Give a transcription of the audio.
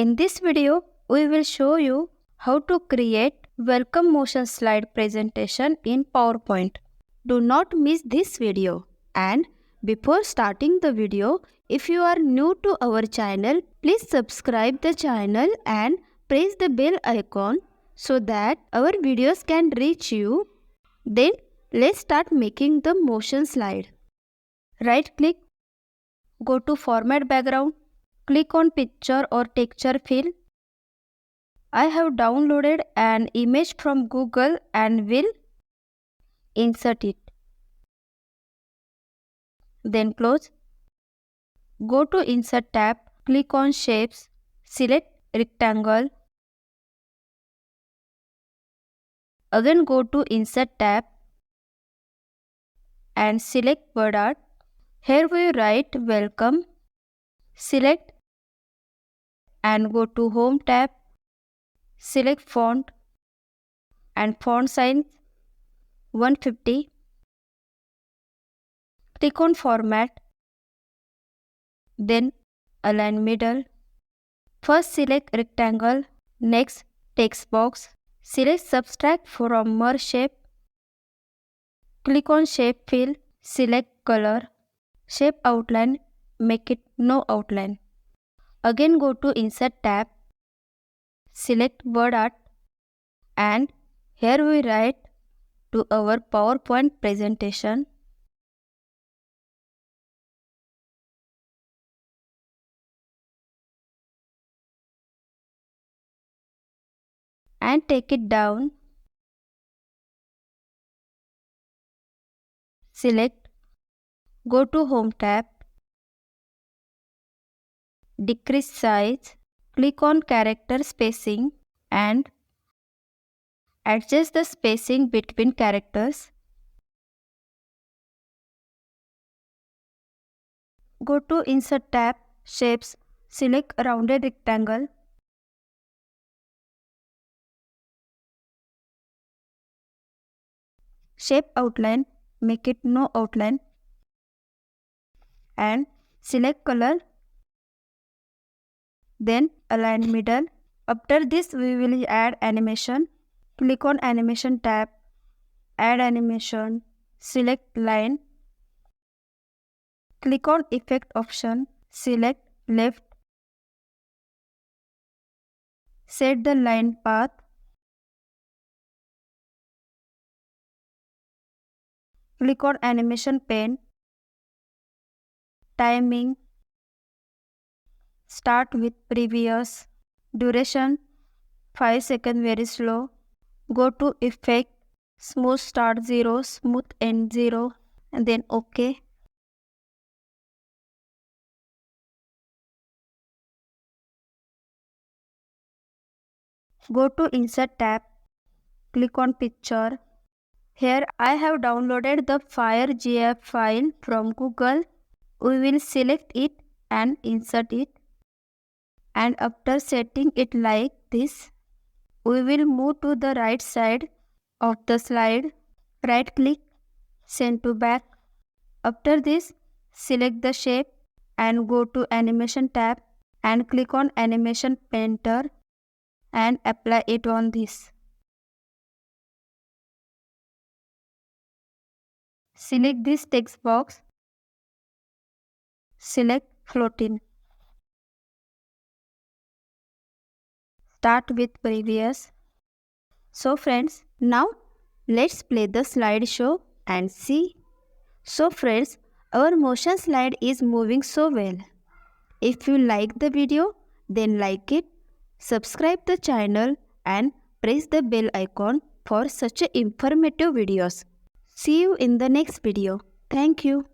In this video, we will show you how to create welcome motion slide presentation in PowerPoint. Do not miss this video. And before starting the video, if you are new to our channel, please subscribe the channel and press the bell icon so that our videos can reach you. Then let's start making the motion slide. Right click, go to Format Background, click on Picture or Texture Fill. I have downloaded an image from Google and will insert it. Then close. Go to Insert tab, click on Shapes, select Rectangle. Again go to Insert tab and select Word Art. Here we write Welcome. Select and go to Home tab. Select Font and font size 150. Click on Format. Then Align Middle. First select Rectangle. Next Text Box. Select Subtract from Merge Shape. Click on Shape Fill. Select Color. Shape Outline. Make it no outline. Again go to Insert tab. Select Word Art. And here we write to our PowerPoint presentation. And take it down. Select, go to Home tab, decrease size, click on character spacing and adjust the spacing between characters. Go to Insert tab, Shapes, select Rounded Rectangle. Shape Outline, make it no outline. And select Color. Then Align Middle. After this we will add animation. Click on Animation tab, add animation, select Line. Click on Effect option, select Left. Set the line path. Click on Animation Pane. Timing. Start with previous. Duration 5 seconds, very slow. Go to Effect, Smooth Start 0, Smooth End 0, and then OK. Go to Insert tab, click on Picture. Here I have downloaded the Fire GIF file from Google. We will select it and insert it. And after setting it like this, we will move to the right side of the slide. Right click, send to back. After this, select the shape and go to Animation tab and click on Animation Painter and apply it on this. Select this text box. Select Floating. Start with previous. So friends, now let's play the slideshow and see. So friends, our motion slide is moving so well. If you like the video, then like it, subscribe the channel and press the bell icon for such informative videos. See you in the next video. Thank you.